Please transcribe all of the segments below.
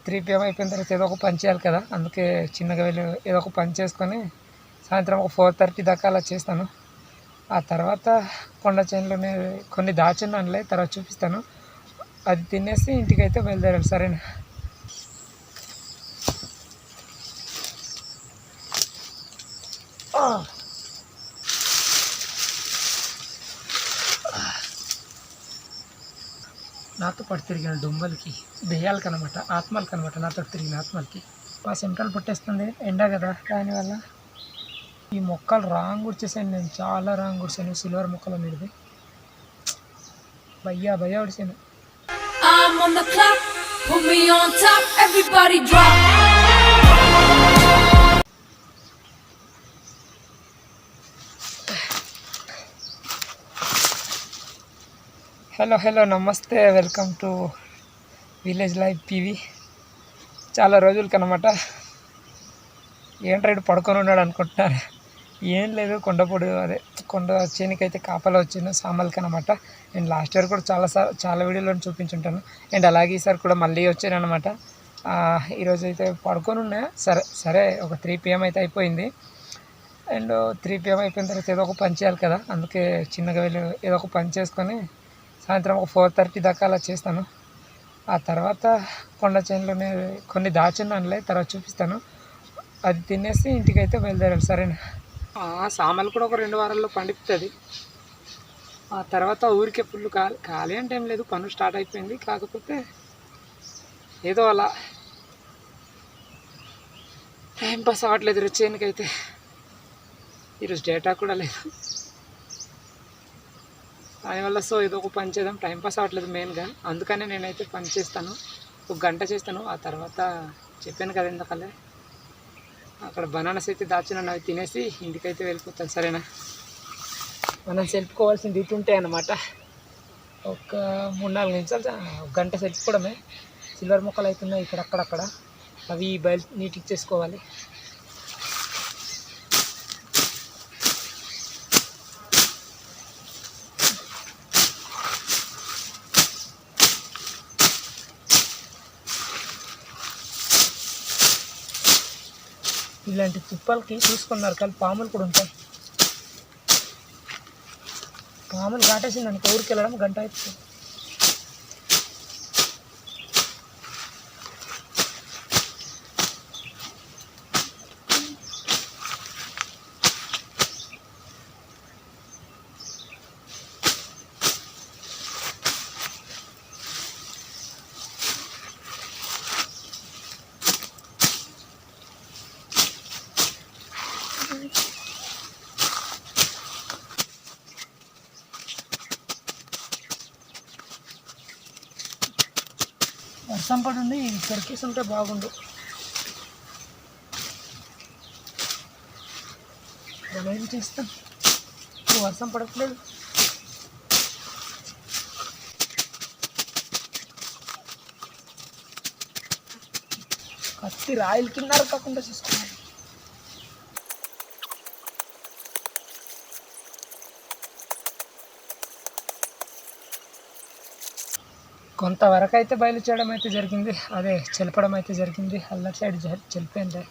3 PM అయిపోయిన తర్వాత ఏదో ఒక పని చేయాలి కదా, అందుకే చిన్నగా వెళ్ళి ఏదో ఒక పని చేసుకొని సాయంత్రం ఒక 4:30 దాకా అలా చేస్తాను. ఆ తర్వాత కొండ చేనులోనే కొన్ని దాచున్నానులే, తర్వాత చూపిస్తాను. అది తినేసి ఇంటికైతే బయలుదేరాలి. సరేనా? నాతో పాటు తిరిగిన దుంబలకి, దెయ్యాలకి అనమాట, ఆత్మలకి అనమాట, నాతో తిరిగిన ఆత్మలకి మా సెంట్రల్ పుట్టేస్తుంది. ఎండ కదా, దానివల్ల ఈ మొక్కలు రాంగ్ గుడిచేసాను. నేను చాలా రాంగ్ గుడిసాను. సిల్వర్ మొక్కల మీదది భయ్యా ఉడిసాను. హలో నమస్తే, welcome to village life PV. చాలా రోజులకి అనమాట. ఏంట్రైడ్ పడుకొని ఉన్నాడు అనుకుంటున్నారు. ఏం లేదు, కొండపొడు అదే కొండ చేనికైతే కాపలా వచ్చాను సామాన్లకి అనమాట. నేను లాస్ట్ ఇయర్ కూడా చాలా వీడియోలో చూపించుంటాను. అండ్ అలాగే ఈసారి కూడా మళ్ళీ వచ్చాను అనమాట. ఈరోజు అయితే పడుకొని ఉన్నా. సరే ఒక 3 PM అయితే అయిపోయింది. అండ్ 3 PM అయిపోయిన తర్వాత ఏదో ఒక పని చేయాలి కదా, అందుకే చిన్నగా వెళ్ళి ఏదో ఒక పని చేసుకొని సాయంత్రం ఒక 4:30 దాకా అలా చేస్తాను. ఆ తర్వాత కొండ చేనులోనే కొన్ని దాచున్నానులే, తర్వాత చూపిస్తాను. అది తినేసి ఇంటికైతే బయలుదేరాలి. సరేనా? సామాన్లు కూడా ఒక 2 వారాల్లో పండుతుంది. ఆ తర్వాత ఊరికే ఫుల్ ఖాళీ అంటే ఏం లేదు, పనులు స్టార్ట్ అయిపోయింది. కాకపోతే ఏదో అలా టైం పాస్ అవ్వట్లేదు చేనుకైతే. ఈరోజు డేటా కూడా లేదు, దానివల్ల సో ఏదో ఒక పని చేద్దాం, టైంపాస్ అవ్వట్లేదు మెయిన్గా. అందుకనే నేనైతే పని చేస్తాను, 1 గంట చేస్తాను. ఆ తర్వాత చెప్పాను కదా ఎందుకలే, అక్కడ బనానాస్ అయితే దాచున్నాను, అవి తినేసి ఇంటికైతే వెళ్ళిపోతాను. సరేనా? మనం సెల్పుకోవాల్సిన రీతి ఉంటాయి అన్నమాట. ఒక 3-4 నిమిషాలు, 1 గంట సెల్పుకోవడమే. సిల్వర్ మొక్కలు అవుతున్నాయి ఇక్కడ అక్కడక్కడ, అవి నీట్గా చేసుకోవాలి. ఇలాంటి తుప్పలకి చూసుకున్నారు కానీ పాములు కూడా ఉంటాయి. పాములు కాటేసింది అనుకో, ఊరికి వెళ్ళడం 1 గంట అయిపోతుంది. వర్షం పడుంది, ఇక్కడికేసి ఉంటే బాగుండు. మనం ఏం చేస్తాం, వర్షం పడట్లేదు. కత్తి రాయిల కింద కాకుండా చూసుకోవాలి. కొంతవరకు అయితే బయలు చేయడం అయితే జరిగింది, అదే చెలపడం అయితే జరిగింది. అల్లటి సైడ్ చెలిపోయింది.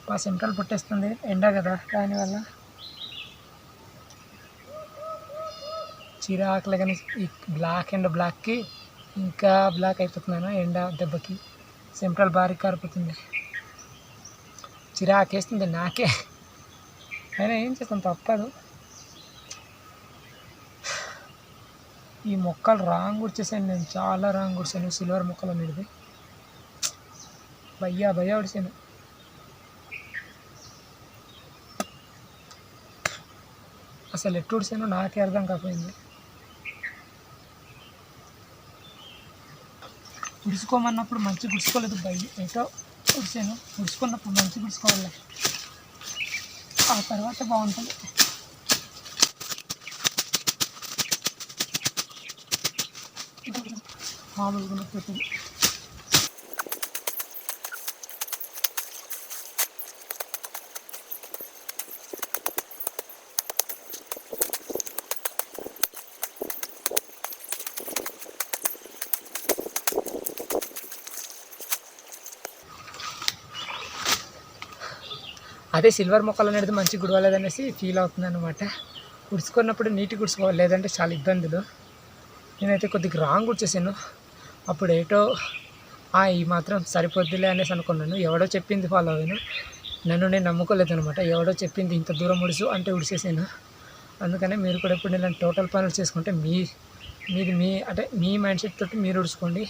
మా సెంట్రల్ పుట్టేస్తుంది, ఎండ కదా, దానివల్ల చిరాకులే. కానీ ఈ బ్లాక్ అండ్ బ్లాక్కి ఇంకా బ్లాక్ అయిపోతున్నాను ఎండ దెబ్బకి. సెంట్రల్ భారీ కారిపోతుంది, చిరాకేస్తుంది నాకే. అయినా ఏం చేస్తాం, తప్పదు. ఈ మొక్కలు రాంగ్ గుడిచేసాను. నేను చాలా రాంగ్ గుడిసాను. సిల్వర్ మొక్కల మీదది భయ్యా ఉడిసాను. అసలు ఎట్టు ఉడిసానో నాకే అర్థం కాకపోయింది. ఉడుచుకోమన్నప్పుడు మంచిగా గుడుచుకోలేదు భయ్య, ఏటో ఉడిసాను. ఉడుచుకున్నప్పుడు మంచిగా గుడుచుకోవాలి, ఆ తర్వాత బాగుంటుంది. మామూలుగా పెట్టింది. అదే సిల్వర్ మొక్కలు అనేది మంచిగా గుడవలేదనేసి ఫీల్ అవుతుంది అనమాట. గుడుచుకున్నప్పుడు నీట్గా గుడుచుకోవాలి, లేదంటే చాలా ఇబ్బందులు. నేనైతే కొద్దిగా రాంగ్ గుడిచేసాను. అప్పుడు ఏటో ఈ మాత్రం సరిపోద్దిలే అనేసి అనుకున్నాను. ఎవడో చెప్పింది ఫాలో అయ్యాను, నన్ను నేను నమ్ముకోలేదు అనమాట. ఎవడో చెప్పింది ఇంత దూరం ఉడుసు అంటే ఉడిసేసాను. అందుకనే మీరు కూడా ఎప్పుడు ఇలాంటి టోటల్ పనులు చేసుకుంటే అంటే మీ మైండ్ సెట్ తోటి మీరు ఉడుచుకోండి.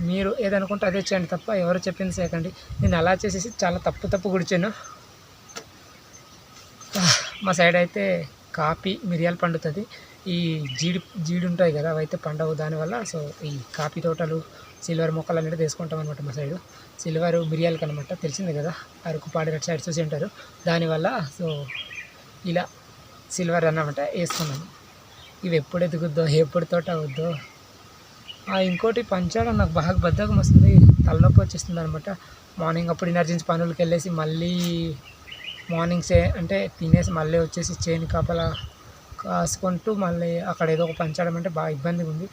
మీరు ఏదనుకుంటే అదే చేయండి తప్ప ఎవరో చెప్పింది చేయకండి. నేను అలా చేసేసి చాలా తప్పు గుడిచాను. మా సైడ్ అయితే కాపీ మిరియాలు పండుతుంది. ఈ జీడి ఉంటాయి కదా, అవి అయితే పండవు. దానివల్ల సో ఈ కాఫీ తోటలు, సిల్వర్ మొక్కలు అనేది వేసుకుంటాం అనమాట మా సైడు. సిల్వర్ మిరియాలకి అనమాట, తెలిసిందే కదా, అరకుపాడి రెడ్ సైడ్ చూసి ఉంటారు. దానివల్ల సో ఇలా సిల్వర్ అన్నమాట వేసుకున్నాను. ఇవి ఎప్పుడు ఎదుగుద్దో, ఎప్పుడు తోట అవుద్దో. ఇంకోటి పంచడం నాకు బాగా బద్ధకం వస్తుంది, తలనొప్పి వచ్చేస్తుంది అనమాట. మార్నింగ్ అప్పుడు ఎనర్జెన్సీ పనులకి వెళ్ళేసి మళ్ళీ మార్నింగ్సే అంటే తినేసి మళ్ళీ వచ్చేసి చేను కాపలా కాసుకుంటూ మళ్ళీ అక్కడ ఏదో ఒక పంచడం అంటే బాగా ఇబ్బందిగా ఉంది.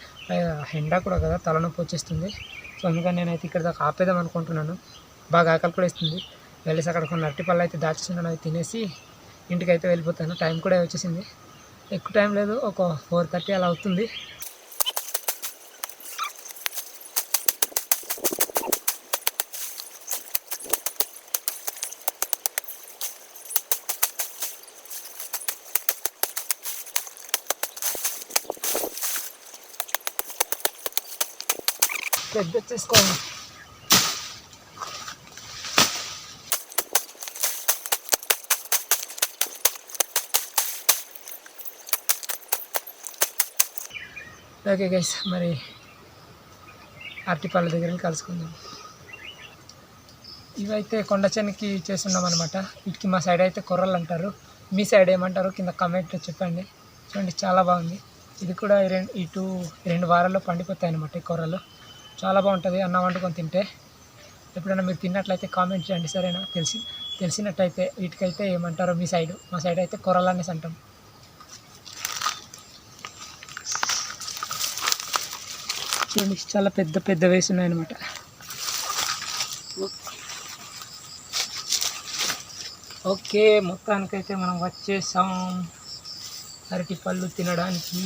ఎండ కూడా కదా, తలనొప్పి వచ్చేస్తుంది. సో అందుకని నేనైతే ఇక్కడ దాకా ఆపేద్దాం అనుకుంటున్నాను. బాగా ఆకలి కూడా ఇస్తుంది. వెళ్ళేసి అక్కడ కొన్ని అరటిపళ్ళు అయితే దాచేస్తున్నాను, అవి తినేసి ఇంటికి అయితే వెళ్ళిపోతాను. టైం కూడా వచ్చేసింది, ఎక్కువ టైం లేదు, ఒక 4:30 అలా అవుతుంది. పెద్ద వచ్చేసుకోండి. ఓకే గైస్, మరి అరటిపళ్ళ దగ్గర కలుసుకుందాం. ఇవైతే కొండ చెనికి చేస్తున్నాం అనమాట. వీటికి మా సైడ్ అయితే కొర్రలు అంటారు, మీ సైడ్ ఏమంటారో కింద కామెంట్లో చెప్పండి. చూడండి చాలా బాగుంది. ఇది కూడా 2 వారాల్లో పండిపోతాయి అనమాట. ఈ కొర్రలు చాలా బాగుంటుంది అన్నం వండుకొని తింటే. ఎప్పుడైనా మీరు తిన్నట్లయితే కామెంట్ చేయండి, సరేనా? తెలిసినట్టయితే వీటికైతే ఏమంటారో మీ సైడు. మా సైడ్ అయితే కొర్రలు అనేసి అంటాం. చూడండి చాలా పెద్ద వేసి ఉన్నాయన్నమాట. ఓకే, మొత్తానికైతే మనం వచ్చేసాం అరటి పళ్ళు తినడానికి.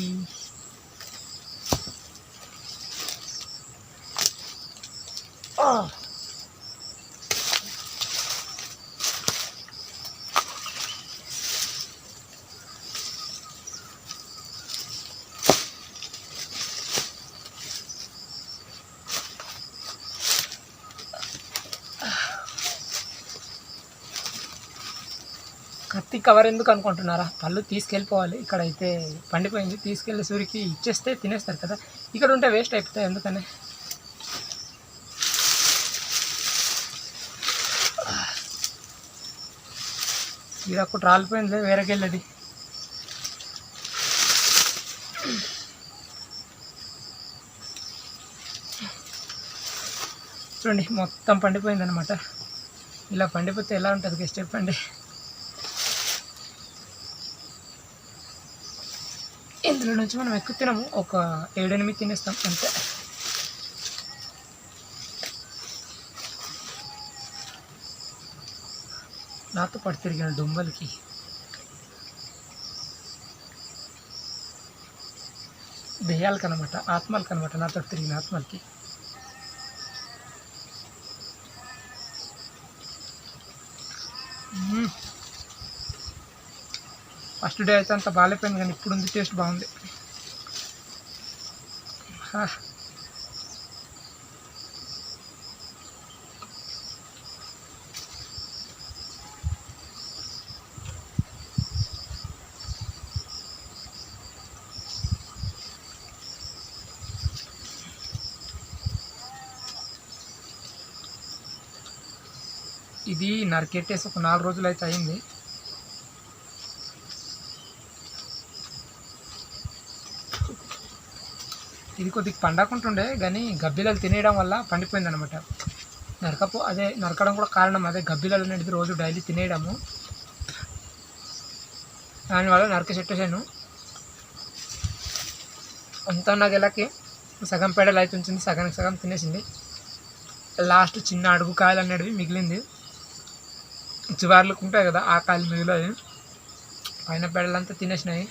కత్తి కవర్ ఎందుకు అనుకుంటున్నారా? పళ్ళు తీసుకెళ్ళిపోవాలి. ఇక్కడైతే పండిపోయింది, తీసుకెళ్ళి సూరికి ఇచ్చేస్తే తినేస్తారు కదా. ఇక్కడ ఉంటే వేస్ట్ అయిపోతాయి, ఎందుకనే. ఈడొక్కటి రాలిపోయింది, వేరేకెళ్ళది. చూడండి మొత్తం పండిపోయింది అనమాట. ఇలా పండిపోతే ఎలా ఉంటుంది గెస్ట్ చెప్పండి. ఇందులో నుంచి మనం ఎక్కువ తినము, ఒక 7-8 తినేస్తాం అంతే. నాతో పాటు తిరిగిన దుంబలకి దెయ్యాలకి అనమాట, ఆత్మలకి అనమాట, నాతో తిరిగిన ఆత్మలకి. ఫస్ట్ డే అయితే అంత బాగాలేపోయింది, కానీ ఇప్పుడు ఉంది టేస్ట్ బాగుంది. ఇది నరికెట్టేసి ఒక 4 రోజులు అయితే అయింది. ఇది కొద్దిగా పండకుంటుండే, కానీ గబ్బిలాలు తినేయడం వల్ల పండిపోయింది అనమాట. నరకడం కూడా కారణం అదే, గబ్బిలాలు అనేది రోజు డైలీ తినేయడము, దానివల్ల నరికేసేసాను. అంతా నా గెలకి సగం పెడలు అయితే ఉంచింది, సగానికి సగం తినేసింది. లాస్ట్ చిన్న అడుగు కాయలు అనేవి మిగిలింది. చివార్లకు ఉంటాయి కదా ఆ కాయలు మిగిలిన పైన పెడలంతా తినేసినాయి.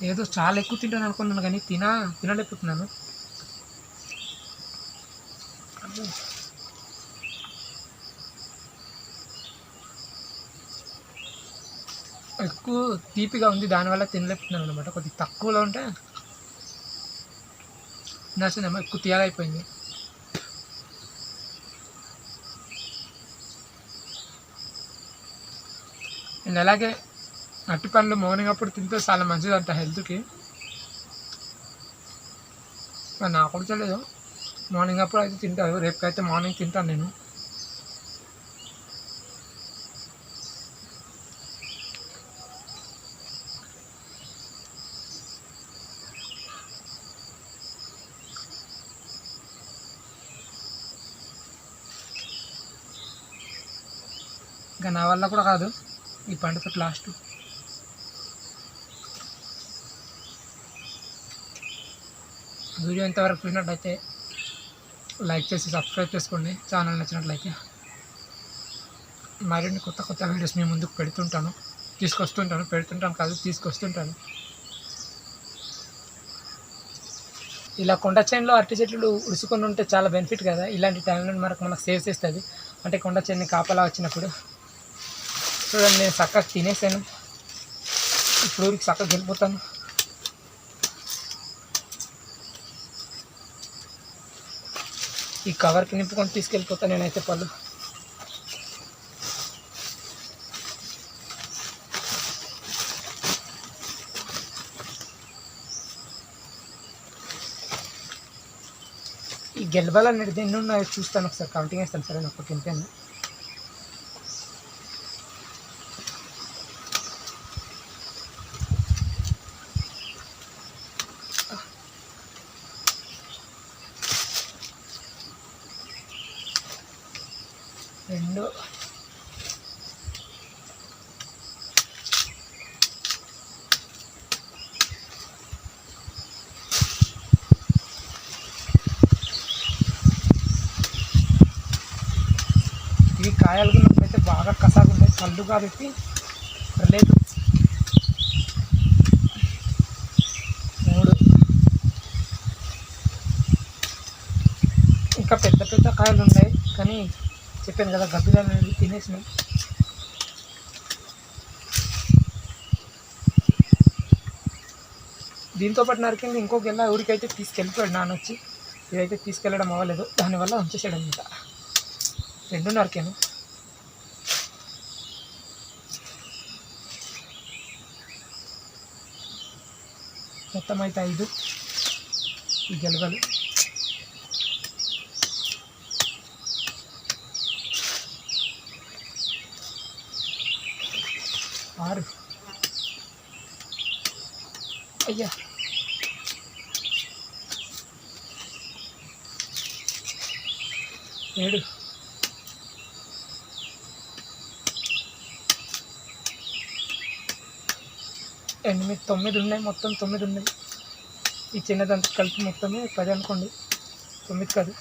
ఏదో చాలా ఎక్కువ తింటాను అనుకున్నాను కానీ తినలేకపోతున్నాను. ఎక్కువ తీపిగా ఉంది, దానివల్ల తినలేకపోతున్నాను అనమాట. కొద్దిగా తక్కువలో ఉంటే తినాల్సిందేమో, ఎక్కువ తీయగా అయిపోయింది. అండ్ అలాగే అట్టి పండ్లు మార్నింగ్ అప్పుడు తింటే చాలా మంచిది అంట హెల్త్కి. నాకు కూడా తెలియదు, మార్నింగ్ అప్పుడు అయితే తింటారు. రేపుకైతే మార్నింగ్ తింటాను నేను. ఇంకా నా వల్ల కూడా కాదు ఈ పండుగ లాస్ట్. వీడియో ఇంతవరకు చూసినట్లయితే లైక్ చేసి సబ్స్క్రైబ్ చేసుకోండి. ఛానల్ నచ్చినట్లయితే మరిన్ని కొత్త కొత్త వీడియోస్ మీ ముందుకు తీసుకొస్తుంటాను. ఇలా కొండ చేనులో అరటి చెట్లు ఉడుచుకొని ఉంటే చాలా బెనిఫిట్ కదా. ఇలాంటి టైంలో మనకు సేవ్ చేస్తుంది. అంటే కొండ చేనుని కాపలా వచ్చినప్పుడు. చూడండి, నేను చక్కగా తినేసాను. ఇప్పుడు ఊరికి చక్కగా వెళ్ళిపోతాను. ఈ కవర్కి నింపుకొని తీసుకెళ్ళిపోతాను నేనైతే పళ్ళు. ఈ గెలబాలు అనేది ఎన్ని ఉన్నాయో చూస్తాను, ఒకసారి కౌంటింగ్ వేస్తాను. సరే, నాకు తింటాను. రెండు, ఇవి కాయలు అయితే బాగా కసాగా ఉంటాయి, కళ్ళు కాబట్టి లేదు. 3, ఇంకా పెద్ద పెద్ద కాయలు ఉన్నాయి కానీ చెప్పాను కదా, గబ్బిలాలు అనేది తినేసినాయి. దీంతోపాటు నరికింది ఇంకో గెల్ల ఊరికైతే తీసుకెళ్ళిపోయాడు నాన్న వచ్చి. ఇదైతే తీసుకెళ్ళడం అవ్వలేదు, దానివల్ల ఉంచేసాడు అనమాట. 2 నరికాను. మొత్తం అయితే 5 ఈ గెలగలు. 6, అయ్యా 7, 8, 9 ఉన్నాయి. మొత్తం 9 ఉన్నాయి. ఈ చిన్నదంతా కలిపి మొత్తమే 10 అనుకోండి, 9 కాదు.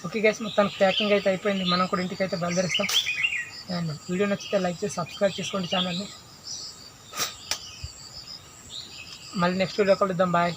ఓకే గైస్, మొత్తానికి ప్యాకింగ్ అయితే అయిపోయింది. మనం కూడా ఇంటికి అయితే బయలుదేరిస్తాం. అండ్ వీడియో నచ్చితే లైక్ చేసి సబ్స్క్రైబ్ చేసుకోండి ఛానల్ని. మళ్ళీ నెక్స్ట్ వీడియో కలుద్దాం. బాయ్.